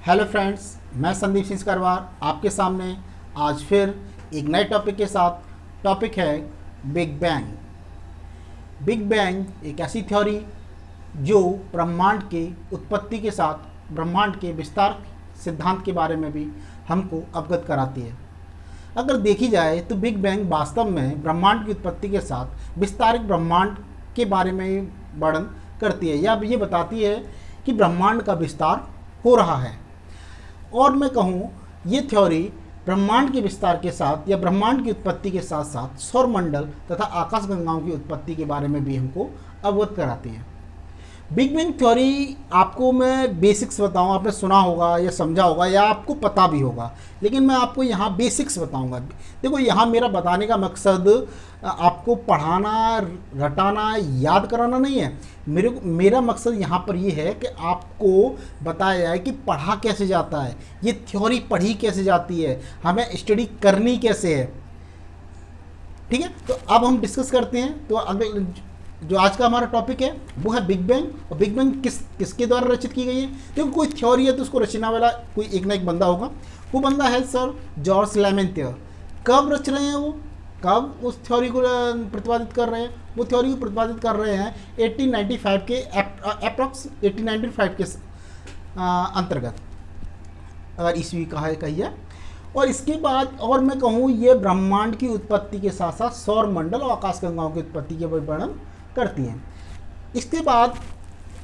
Hello friends, मैं संदीप सिंह करवार आपके सामने आज फिर एक नए टॉपिक के साथ। टॉपिक है बिग बैंग। बिग बैंग एक ऐसी थ्योरी जो ब्रह्मांड की उत्पत्ति के साथ ब्रह्मांड के विस्तार सिद्धांत के बारे में भी हमको अवगत कराती है। अगर देखी जाए तो बिग बैंग वास्तव में ब्रह्मांड की उत्पत्ति के साथ विस्तारित ब्रह्मांड के बारे में वर्णन करती है या ये बताती है कि ब्रह्मांड का विस्तार हो रहा है। और मैं कहूँ ये थ्योरी ब्रह्मांड के विस्तार के साथ या ब्रह्मांड की उत्पत्ति के साथ साथ सौरमंडल तथा आकाशगंगाओं की उत्पत्ति के बारे में भी हमको अवगत कराती है। बिग बैंग थ्योरी आपको मैं बेसिक्स बताऊँ, आपने सुना होगा या समझा होगा या आपको पता भी होगा, लेकिन मैं आपको यहाँ बेसिक्स बताऊँगा। देखो, यहाँ मेरा बताने का मकसद आपको पढ़ाना, रटाना, याद कराना नहीं है। मेरा मकसद यहाँ पर ये है कि आपको बताया जाए कि पढ़ा कैसे जाता है, ये थ्योरी पढ़ी कैसे जाती है, हमें स्टडी करनी कैसे है। ठीक है, तो अब हम डिस्कस करते हैं। तो अगले जो आज का हमारा टॉपिक है वो है बिग बैंग। और बिग बैंग किसके द्वारा रचित की गई है? देखो, कोई थ्योरी है तो उसको रचना वाला कोई एक ना एक बंदा होगा। वो बंदा है सर जॉर्ज लेमेंथियर। कब रच रहे हैं वो, कब उस थ्योरी को प्रतिपादित कर रहे हैं? वो थ्योरी को प्रतिपादित कर रहे हैं 1895 के अप्रॉक्स 1895 के अंतर्गत, अगर ईस्वी कहा कहिए। और इसके बाद और मैं कहूँ ये ब्रह्मांड की उत्पत्ति के साथ साथ सौरमंडल और आकाशगंगाओं की उत्पत्ति के वर्णन करती हैं। इसके बाद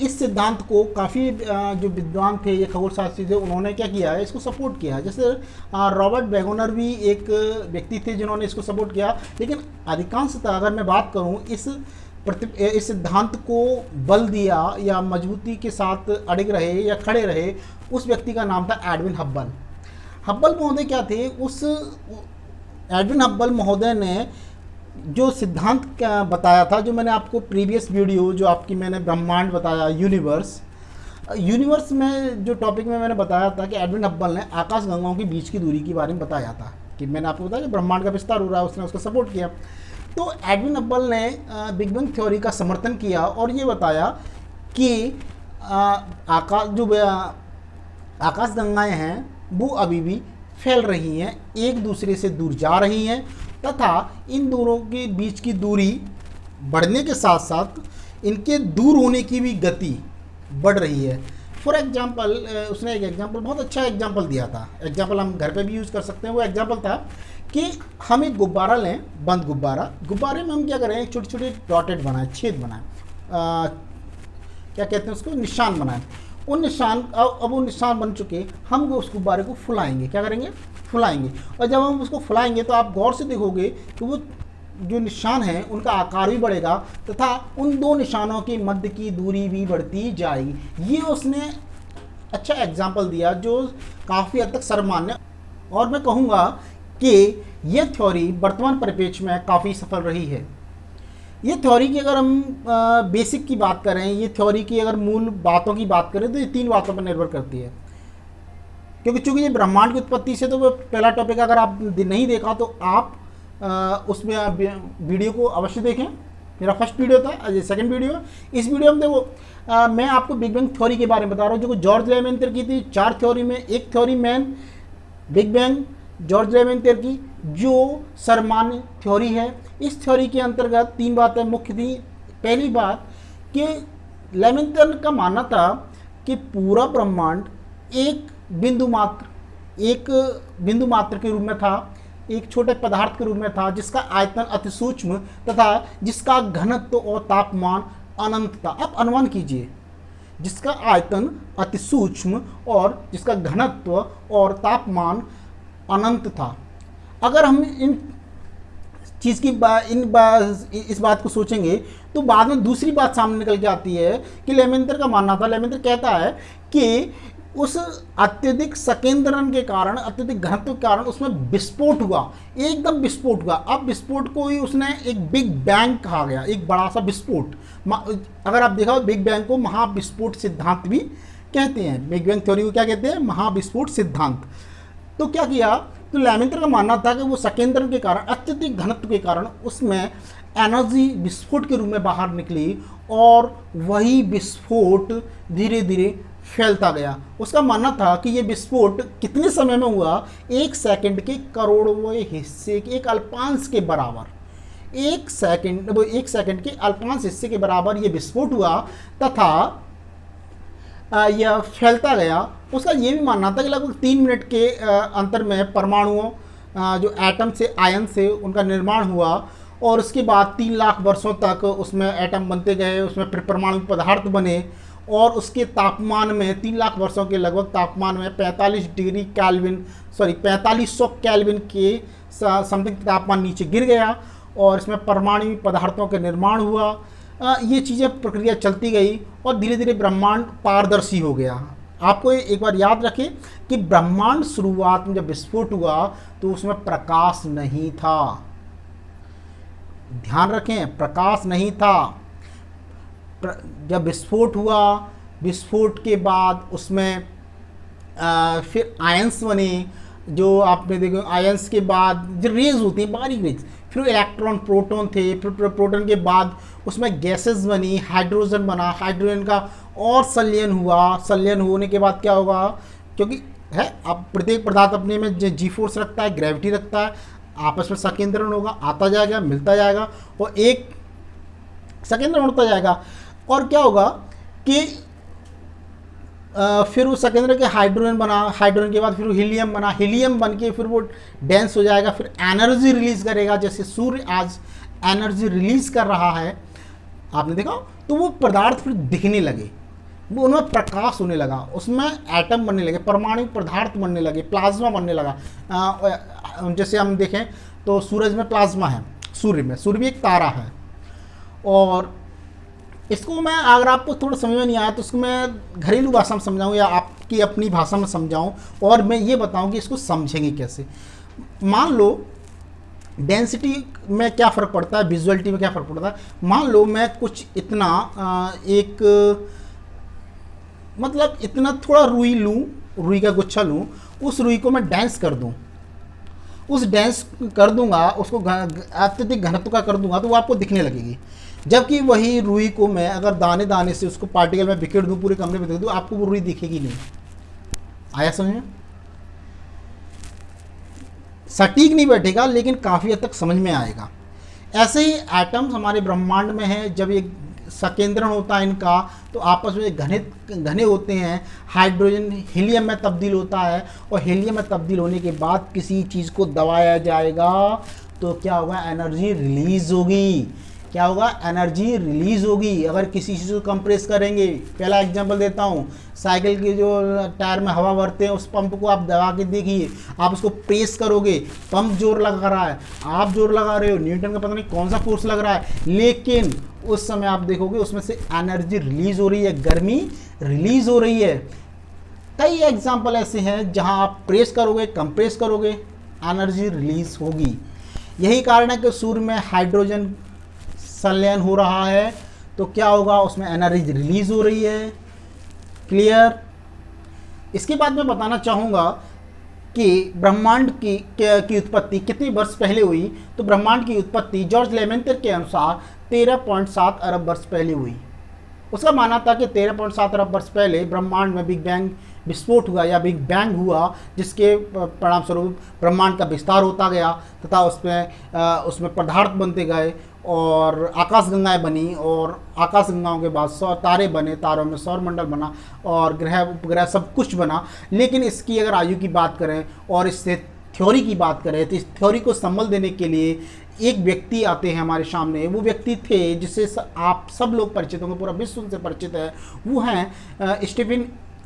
इस सिद्धांत को काफ़ी जो विद्वान थे, ये खगोलशास्त्री थे, उन्होंने क्या किया है, इसको सपोर्ट किया है। जैसे रॉबर्ट वेगनर भी एक व्यक्ति थे जिन्होंने इसको सपोर्ट किया। लेकिन अधिकांशतः अगर मैं बात करूँ इस सिद्धांत को बल दिया या मजबूती के साथ अड़िग रहे या खड़े रहे, उस व्यक्ति का नाम था एडविन हब्बल। हब्बल महोदय क्या थे? उस एडविन हब्बल महोदय ने जो सिद्धांत क्या बताया था, जो मैंने आपको प्रीवियस वीडियो जो आपकी मैंने ब्रह्मांड बताया, यूनिवर्स में जो टॉपिक में मैंने बताया था कि एडविन हब्बल ने आकाशगंगाओं के बीच की दूरी के बारे में बताया था कि मैंने आपको बताया कि ब्रह्मांड का विस्तार हो रहा है, उसने उसका सपोर्ट किया। तो एडविन हब्बल ने बिग बैंग थ्योरी का समर्थन किया और ये बताया कि आकाशगंगाएँ हैं वो अभी भी फैल रही हैं, एक दूसरे से दूर जा रही हैं तथा इन दोनों के बीच की दूरी बढ़ने के साथ साथ इनके दूर होने की भी गति बढ़ रही है। फॉर एग्जांपल उसने एक एग्जांपल, बहुत अच्छा एग्जांपल दिया था। एग्जांपल हम घर पे भी यूज़ कर सकते हैं। वो एग्जांपल था कि हम एक गुब्बारा लें, बंद गुब्बारे में हम क्या करें, एक छोटे छोटे डॉटेड बनाएं, छेद बनाएं, क्या कहते हैं उसको, निशान बनाएं। उन निशान अब वो निशान बन चुके, हम उस गुब्बारे को फुलाएंगे। क्या करेंगे? फुलाएंगे। और जब हम उसको फुलाएंगे तो आप गौर से देखोगे कि वो जो निशान है उनका आकार भी बढ़ेगा तथा उन दो निशानों के मध्य की दूरी भी बढ़ती जाएगी। ये उसने अच्छा एग्जाम्पल दिया जो काफ़ी हद तक सर्वमान्य, और मैं कहूँगा कि ये थ्योरी वर्तमान परिप्रेक्ष्य में काफ़ी सफल रही है। ये थ्योरी की अगर हम बेसिक की बात करें, ये थ्योरी की अगर मूल बातों की बात करें तो ये 3 बातों पर निर्भर करती है। क्योंकि चूंकि ये ब्रह्मांड की उत्पत्ति से, तो वो पहला टॉपिक अगर आप नहीं देखा तो आप उसमें वीडियो को अवश्य देखें। मेरा फर्स्ट वीडियो था, ये सेकंड वीडियो। इस वीडियो में देखो मैं आपको बिग बैंग थ्योरी के बारे में बता रहा हूँ जो जॉर्ज लेमेंथियर की थी। 4 थ्योरी में एक थ्योरी मैन बिग बैंग जॉर्ज लेमेंथियर की, जो सर्वमान्य थ्योरी है। इस थ्योरी के अंतर्गत 3 बातें मुख्य थी। पहली बात कि लेमेंथियर का मानना था कि पूरा ब्रह्मांड एक बिंदु मात्र के रूप में था, एक छोटे पदार्थ के रूप में था जिसका आयतन अति सूक्ष्म तथा जिसका घनत्व और तापमान अनंत था। आप अनुमान कीजिए, जिसका आयतन अति सूक्ष्म और जिसका घनत्व और तापमान अनंत था। अगर हम इन चीज़ की इस बात को सोचेंगे तो बाद में दूसरी बात सामने निकल के आती है कि लेमेंथियर का मानना था, लेमेंथियर कहता है कि उस अत्यधिक संकेंद्रण के कारण, अत्यधिक घनत्व के कारण उसमें विस्फोट हुआ, एकदम विस्फोट हुआ। अब विस्फोट को ही उसने एक बिग बैंग कहा गया, एक बड़ा सा विस्फोट। अगर आप देखा बिग बैंग को महाविस्फोट सिद्धांत भी कहते हैं। बिग बैंग थ्योरी को क्या कहते हैं? महाविस्फोट सिद्धांत। तो क्या किया, तो लेमेंथियर का मानना था कि वो संकेंद्रण के कारण, अत्यधिक घनत्व के कारण उसमें एनर्जी विस्फोट के रूप में बाहर निकली और वही विस्फोट धीरे धीरे फैलता गया। उसका मानना था कि ये विस्फोट कितने समय में हुआ, 1 सेकंड के करोड़वें हिस्से के, एक अल्पांश के बराबर, 1 सेकंड के अल्पांश हिस्से के बराबर ये विस्फोट हुआ तथा यह फैलता गया। उसका ये भी मानना था कि लगभग 3 मिनट के अंतर में परमाणुओं, जो एटम से आयन से उनका निर्माण हुआ और उसके बाद 3 लाख वर्षों तक उसमें एटम बनते गए, उसमें फिर परमाणु पदार्थ बने और उसके तापमान में 3 लाख वर्षों के लगभग तापमान में 4500 केल्विन के समथिंग तापमान नीचे गिर गया और इसमें परमाणु पदार्थों का निर्माण हुआ। ये चीज़ें प्रक्रिया चलती गई और धीरे धीरे ब्रह्मांड पारदर्शी हो गया। आपको एक बार याद रखें कि ब्रह्मांड शुरुआत में जब विस्फोट हुआ तो उसमें प्रकाश नहीं था। ध्यान रखें, प्रकाश नहीं था। जब विस्फोट हुआ, विस्फोट के बाद उसमें फिर आयंस बने, जो आपने देखो आयंस के बाद जो रेज होती हैं, बारीक रेज, फिर इलेक्ट्रॉन प्रोटॉन थे, फिर प्रोटॉन के बाद उसमें गैसेस बनी, हाइड्रोजन बना, हाइड्रोजन का और संलयन हुआ। संलयन होने के बाद क्या होगा, क्योंकि है अब प्रत्येक पदार्थ अपने में जी फोर्स रखता है, ग्रेविटी रखता है, आपस में संकेंद्रण होगा, आता जाएगा, मिलता जाएगा और एक संकेंद्रण होता जाएगा। और क्या होगा कि फिर उस संकेंद्र के हाइड्रोजन बना, हाइड्रोजन के बाद फिर हीलियम बना, हीलियम बन के फिर वो डेंस हो जाएगा, फिर एनर्जी रिलीज करेगा। जैसे सूर्य आज एनर्जी रिलीज कर रहा है, आपने देखा, तो वो पदार्थ फिर दिखने लगे, वो उनमें प्रकाश होने लगा, उसमें एटम बनने लगे, परमाणु पदार्थ बनने लगे, प्लाज्मा बनने लगा। जैसे हम देखें तो सूरज में प्लाज्मा है, सूर्य भी एक तारा है। और इसको मैं, अगर आपको थोड़ा समझ में नहीं आया तो उसको मैं घरेलू भाषा में समझाऊँ या आपकी अपनी भाषा में समझाऊँ और मैं ये बताऊँ कि इसको समझेंगे कैसे। मान लो डेंसिटी में क्या फ़र्क पड़ता है, विजुअलिटी में क्या फ़र्क पड़ता है। मान लो मैं कुछ इतना मतलब इतना थोड़ा रुई लूँ, रुई का गुच्छा लूँ, उस रुई को मैं डेंस कर दूँ, उस डेंस कर दूंगा, उसको अत्यधिक घनत्व का कर दूंगा तो वो आपको दिखने लगेगी। जबकि वही रुई को मैं अगर दाने दाने से उसको पार्टिकल में बिखेर दूं, पूरे कमरे में बिखेर दूं, आपको वो रुई दिखेगी नहीं। आया समझ में? सटीक नहीं बैठेगा लेकिन काफ़ी हद तक समझ में आएगा। ऐसे ही एटम्स हमारे ब्रह्मांड में हैं, जब ये संकेंद्रण होता है इनका तो आपस में घने होते हैं, हाइड्रोजन हीलियम में तब्दील होता है और हीलियम में तब्दील होने के बाद किसी चीज़ को दबाया जाएगा तो क्या होगा, एनर्जी रिलीज होगी। क्या होगा, एनर्जी रिलीज होगी। अगर किसी चीज़ को कंप्रेस करेंगे, पहला एग्जांपल देता हूँ, साइकिल के जो टायर में हवा भरते हैं उस पंप को आप दबा के देखिए, आप उसको प्रेस करोगे, पंप जोर लगा रहा है, आप जोर लगा रहे हो, न्यूटन का पता नहीं कौन सा फोर्स लग रहा है, लेकिन उस समय आप देखोगे उसमें से एनर्जी रिलीज हो रही है, गर्मी रिलीज हो रही है। कई एग्जाम्पल ऐसे हैं जहाँ आप प्रेस करोगे, कंप्रेस करोगे, एनर्जी रिलीज होगी। यही कारण है कि सूर्य में हाइड्रोजन संलयन हो रहा है तो क्या होगा, उसमें एनर्जी रिलीज हो रही है। क्लियर? इसके बाद मैं बताना चाहूँगा कि ब्रह्मांड की उत्पत्ति कितने वर्ष पहले हुई। तो ब्रह्मांड की उत्पत्ति जॉर्ज लेमेंटर के अनुसार 13.7 अरब वर्ष पहले हुई। उसका मानना था कि 13.7 अरब वर्ष पहले ब्रह्मांड में बिग बैंग विस्फोट हुआ या बिग बैंग हुआ, जिसके परिणाम स्वरूप ब्रह्मांड का विस्तार होता गया तथा उसमें पदार्थ बनते गए और आकाशगंगाएं बनी और आकाशगंगाओं के बाद तारे बने, तारों में सौरमंडल बना और ग्रह उपग्रह सब कुछ बना। लेकिन इसकी अगर आयु की बात करें और इससे थ्योरी की बात करें तो इस थ्योरी को संबल देने के लिए एक व्यक्ति आते हैं हमारे सामने। वो व्यक्ति थे जिससे आप सब लोग परिचित होंगे, पूरा विश्व उनसे परिचित है। वो हैं स्टीफन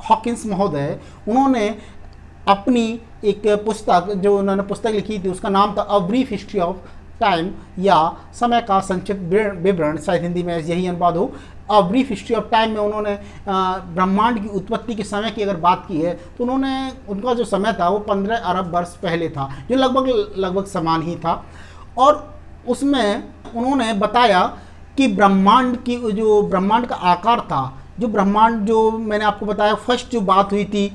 हॉकिंस महोदय। उन्होंने अपनी एक पुस्तक, जो उन्होंने पुस्तक लिखी थी, उसका नाम था a brief history of time या समय का संक्षिप्त विवरण, शायद हिंदी में यही अनुवाद हो। A brief history of time में उन्होंने ब्रह्मांड की उत्पत्ति के समय की अगर बात की है तो उनका जो समय था वो 15 अरब वर्ष पहले था, जो लगभग समान ही था। और उसमें उन्होंने बताया कि ब्रह्मांड का आकार था जो ब्रह्मांड, जो मैंने आपको बताया फर्स्ट जो बात हुई थी,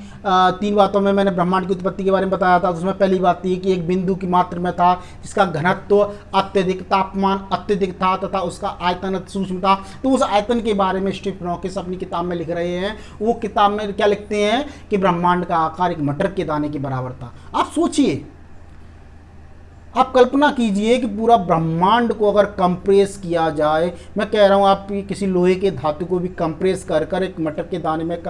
3 बातों में मैंने ब्रह्मांड की उत्पत्ति के बारे में बताया था। उसमें पहली बात थी कि एक बिंदु की मात्रा में था जिसका घनत्व अत्यधिक, तापमान अत्यधिक था तथा उसका आयतन अति सूक्ष्म था। तो उस आयतन के बारे में स्टीफन हॉकिंस अपनी किताब में लिख रहे हैं। वो किताब में क्या लिखते हैं कि ब्रह्मांड का आकार एक मटर के दाने के बराबर था। आप सोचिए, आप कल्पना कीजिए कि पूरा ब्रह्मांड को अगर कंप्रेस किया जाए, मैं कह रहा हूँ आप किसी लोहे के धातु को भी कंप्रेस कर कर एक मटर के दाने में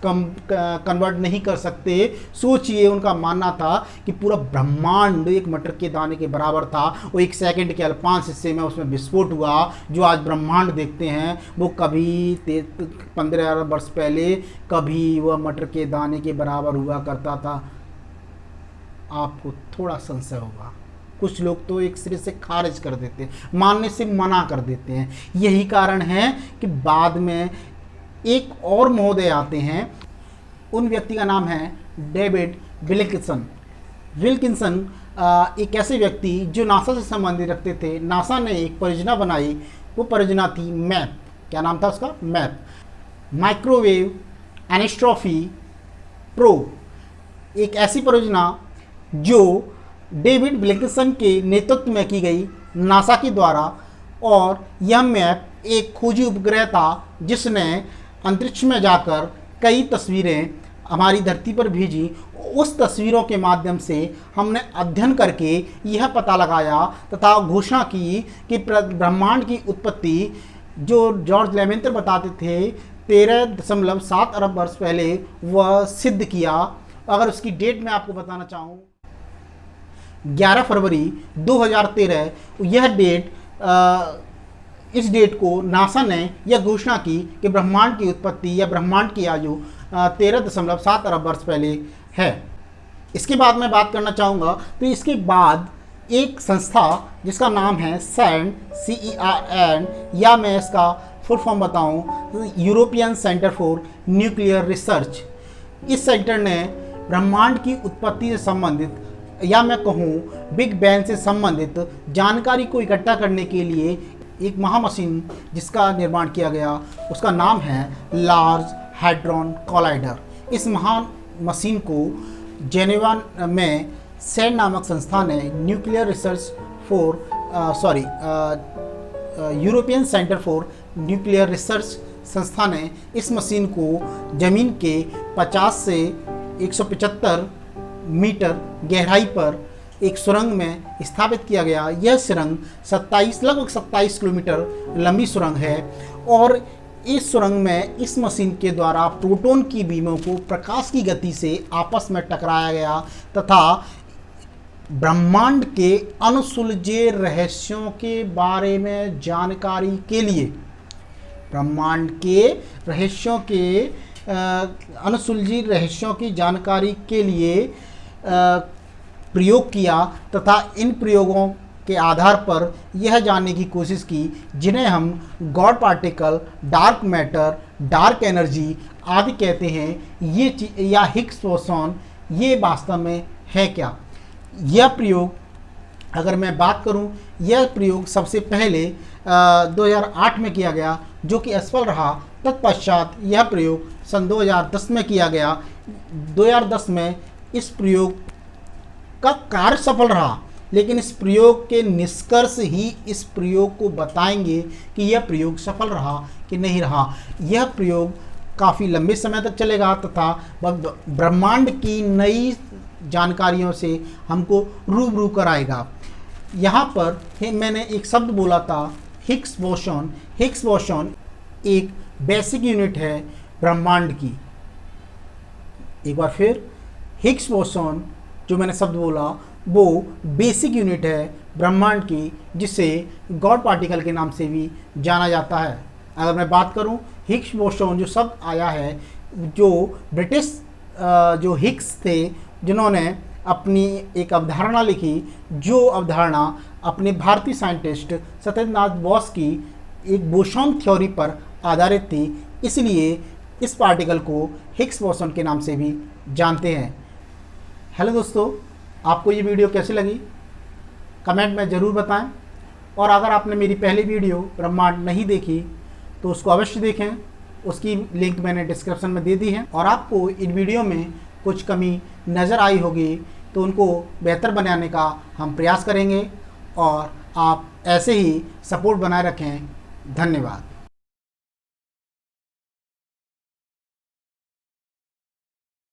कन्वर्ट नहीं कर सकते। सोचिए, उनका मानना था कि पूरा ब्रह्मांड एक मटर के दाने के बराबर था। वो 1 सेकंड के अल्पांश हिस्से में उसमें विस्फोट हुआ। जो आज ब्रह्मांड देखते हैं वो कभी 15 अरब वर्ष पहले कभी वह मटर के दाने के बराबर हुआ करता था। आपको थोड़ा संशय होगा, कुछ लोग तो एक सिरे से खारिज कर देते हैं, मानने से मना कर देते हैं। यही कारण है कि बाद में एक और महोदय आते हैं। उन व्यक्ति का नाम है डेविड विल्किंसन। विल्किंसन एक ऐसे व्यक्ति जो नासा से संबंधित रखते थे। नासा ने एक परियोजना बनाई, वो परियोजना थी मैप। क्या नाम था उसका? MAP, microwave anisotropy probe. एक ऐसी परियोजना जो डेविड विल्किंसन के नेतृत्व में की गई नासा के द्वारा। और यह मैप एक खोजी उपग्रह था जिसने अंतरिक्ष में जाकर कई तस्वीरें हमारी धरती पर भेजी। उस तस्वीरों के माध्यम से हमने अध्ययन करके यह पता लगाया तथा घोषणा की कि ब्रह्मांड की उत्पत्ति जो जॉर्ज लेमेंतर बताते थे 13.7 अरब वर्ष पहले, वह सिद्ध किया। अगर उसकी डेट मैं आपको बताना चाहूँ, 11 फरवरी 2013, यह डेट, इस डेट को नासा ने यह घोषणा की कि ब्रह्मांड की उत्पत्ति या ब्रह्मांड की आयु 13.7 अरब वर्ष पहले है। इसके बाद मैं बात करना चाहूँगा, तो इसके बाद एक संस्था जिसका नाम है CERN, CERN, या मैं इसका फुल फॉर्म बताऊँ, European centre for nuclear research. इस सेंटर ने ब्रह्मांड की उत्पत्ति से संबंधित, या मैं कहूँ बिग बैंग से संबंधित जानकारी को इकट्ठा करने के लिए एक महामशीन जिसका निर्माण किया गया, उसका नाम है लार्ज हैड्रॉन कोलाइडर। इस महान मशीन को जेनेवा में CERN नामक संस्था ने, nuclear research for European centre for nuclear research संस्था ने इस मशीन को ज़मीन के 50 से 175 मीटर गहराई पर एक सुरंग में स्थापित किया गया। यह सुरंग लगभग 27 किलोमीटर लंबी सुरंग है। और इस सुरंग में इस मशीन के द्वारा प्रोटॉन की बीमों को प्रकाश की गति से आपस में टकराया गया तथा ब्रह्मांड के अनसुलझे रहस्यों के बारे में जानकारी के लिए, ब्रह्मांड के रहस्यों के अनसुलझी रहस्यों की जानकारी के लिए प्रयोग किया तथा इन प्रयोगों के आधार पर यह जानने की कोशिश की जिन्हें हम God particle, dark matter, dark energy आदि कहते हैं। ये या हिग्स बोसॉन, ये वास्तव में है क्या? यह प्रयोग, अगर मैं बात करूं, यह प्रयोग सबसे पहले 2008 में किया गया जो कि असफल रहा। तत्पश्चात यह प्रयोग सन 2010 में किया गया। 2010 में इस प्रयोग का कार्य सफल रहा, लेकिन इस प्रयोग के निष्कर्ष ही इस प्रयोग को बताएंगे कि यह प्रयोग सफल रहा कि नहीं रहा। यह प्रयोग काफ़ी लंबे समय तक चलेगा तथा ब्रह्मांड की नई जानकारियों से हमको रूबरू कराएगा। यहाँ पर मैंने एक शब्द बोला था, हिग्स बोसॉन। हिग्स बोसॉन एक बेसिक यूनिट है ब्रह्मांड की। एक बार फिर, हिग्स बोसॉन जो मैंने शब्द बोला वो बेसिक यूनिट है ब्रह्मांड की, जिसे गॉड पार्टिकल के नाम से भी जाना जाता है। अगर मैं बात करूं, हिग्स बोसॉन जो शब्द आया है, जो ब्रिटिश जो हिग्स थे जिन्होंने अपनी एक अवधारणा लिखी, जो अवधारणा अपने भारतीय साइंटिस्ट सत्येंद्रनाथ बोस की एक बोसॉन थ्योरी पर आधारित थी, इसलिए इस पार्टिकल को हिग्स बोसॉन के नाम से भी जानते हैं। हेलो दोस्तों, आपको ये वीडियो कैसी लगी कमेंट में ज़रूर बताएं। और अगर आपने मेरी पहली वीडियो ब्रह्मांड नहीं देखी तो उसको अवश्य देखें उसकी लिंक मैंने डिस्क्रिप्शन में दे दी है। और आपको इन वीडियो में कुछ कमी नज़र आई होगी तो उनको बेहतर बनाने का हम प्रयास करेंगे और आप ऐसे ही सपोर्ट बनाए रखें। धन्यवाद।